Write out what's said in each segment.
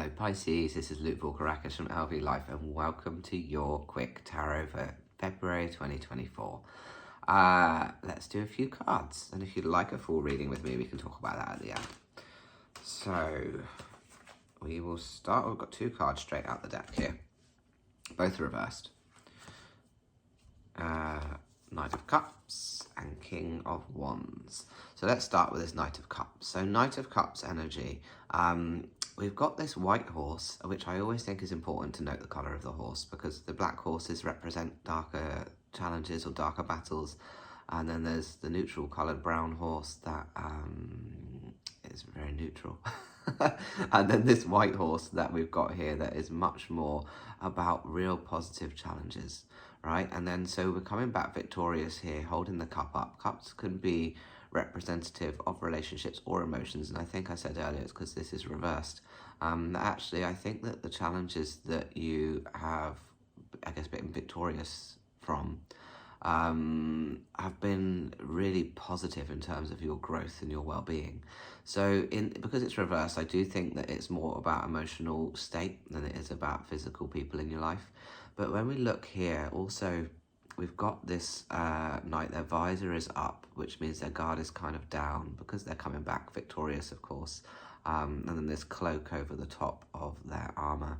Hello Pisces, this is Luke Voulgarakis from LV Life and welcome to your quick tarot for February 2024. Let's do a few cards, and if you'd like a full reading with me, we can talk about that at the end. So we will start. We've got two cards straight out the deck here, both reversed. Knight of Cups and King of Wands. So let's start with this Knight of Cups. So Knight of Cups energy. We've got this white horse, which I always think is important to note the colour of the horse, because the black horses represent darker challenges or darker battles, and then there's the neutral coloured brown horse that is very neutral. And then this white horse that we've got here that is much more about real positive challenges, right? And then so we're coming back victorious here, holding the cup up. Cups can be representative of relationships or emotions, and I think I said earlier it's because this is reversed. Actually, I think that the challenges that you have, I guess, been victorious from have been really positive in terms of your growth and your well-being. So because it's reversed, I do think that it's more about emotional state than it is about physical people in your life. But when we look here, also we've got this knight, their visor is up, which means their guard is kind of down because they're coming back victorious, of course. And then this cloak over the top of their armor.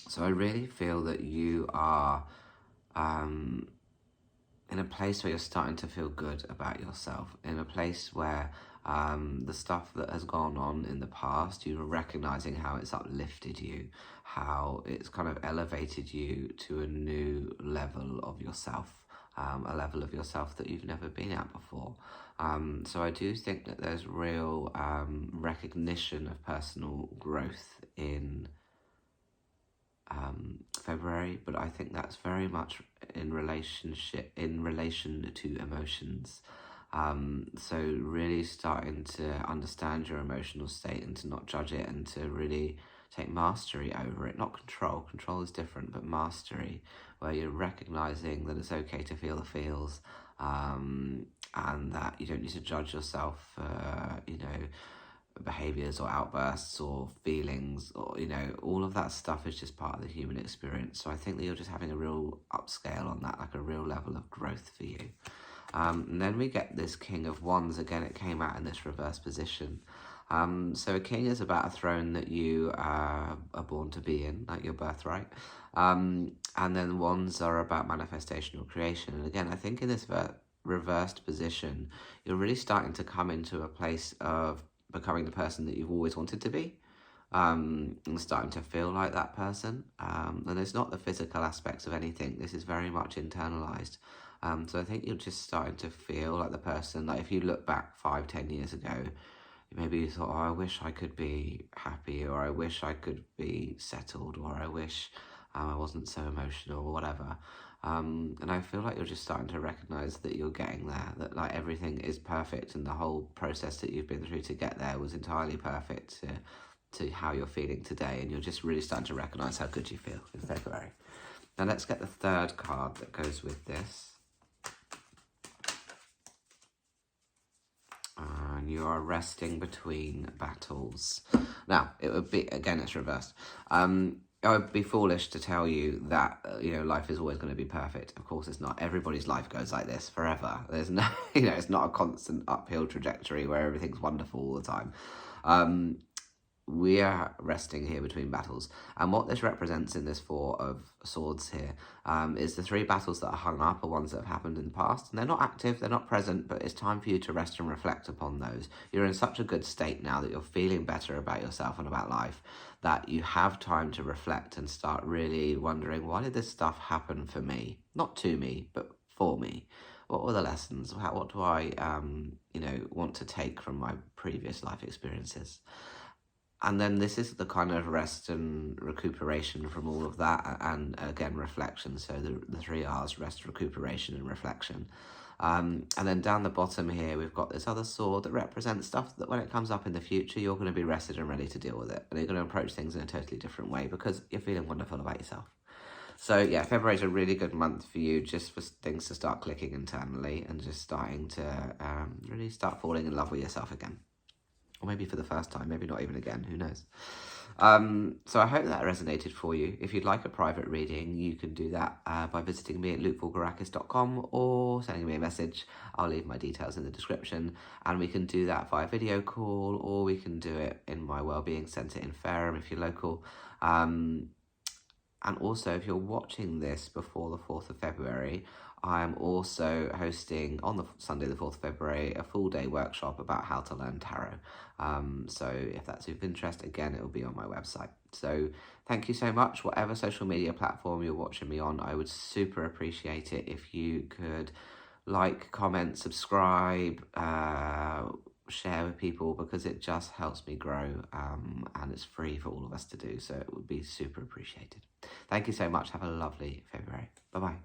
So I really feel that you are in a place where you're starting to feel good about yourself, in a place where the stuff that has gone on in the past, you're recognizing how it's uplifted you, how it's kind of elevated you to a new level of yourself, a level of yourself that you've never been at before. So I do think that there's real recognition of personal growth in February, but I think that's very much in relation to emotions. So really starting to understand your emotional state and to not judge it, and to really take mastery over it. Not control. Control is different, but mastery, where you're recognizing that it's okay to feel the feels, and that you don't need to judge yourself for, behaviors or outbursts or feelings, or all of that stuff is just part of the human experience. So I think that you're just having a real upscale on that, like a real level of growth for you. And then we get this King of Wands. Again, it came out in this reverse position. So a king is about a throne that you are born to be in, like your birthright. And then wands are about manifestation or creation. And again, I think in this reversed position, you're really starting to come into a place of becoming the person that you've always wanted to be, and starting to feel like that person. And it's not the physical aspects of anything. This is very much internalized. So I think you're just starting to feel like the person, like if you look back 5-10 years ago, maybe you thought, oh, I wish I could be happy, or I wish I could be settled, or I wish I wasn't so emotional, or whatever. And I feel like you're just starting to recognize that you're getting there, that like everything is perfect, and the whole process that you've been through to get there was entirely perfect to how you're feeling today, and you're just really starting to recognize how good you feel in February. Now let's get the third card that goes with this. And you are resting between battles. Now, it would be, again, it's reversed. I would be foolish to tell you that, life is always going to be perfect. Of course it's not. Everybody's life goes like this forever. There's no, it's not a constant uphill trajectory where everything's wonderful all the time. We are resting here between battles. And what this represents in this Four of Swords here is the three battles that are hung up are ones that have happened in the past. And they're not active, they're not present, but it's time for you to rest and reflect upon those. You're in such a good state now that you're feeling better about yourself and about life, that you have time to reflect and start really wondering, why did this stuff happen for me? Not to me, but for me. What were the lessons? What do I, want to take from my previous life experiences? And then this is the kind of rest and recuperation from all of that, and again, reflection. So the three R's: rest, recuperation, and reflection. And then down the bottom here, we've got this other sword that represents stuff that when it comes up in the future, you're going to be rested and ready to deal with it. And you're going to approach things in a totally different way because you're feeling wonderful about yourself. So yeah, February is a really good month for you, just for things to start clicking internally and just starting to really start falling in love with yourself again. or maybe for the first time, maybe not even again, who knows. So I hope that resonated for you. If you'd like a private reading, you can do that by visiting me at lukevoulgarakis.com or sending me a message. I'll leave my details in the description, and we can do that via video call, or we can do it in my Wellbeing Centre in Fareham if you're local. And also, if you're watching this before the 4th of February, I'm also hosting on the Sunday, the 4th of February, a full day workshop about how to learn tarot. So if that's of interest, again, it will be on my website. So thank you so much. Whatever social media platform you're watching me on, I would super appreciate it if you could like, comment, subscribe, share with people, because it just helps me grow, and it's free for all of us to do, so it would be super appreciated. Thank you so much. Have a lovely February. Bye-bye.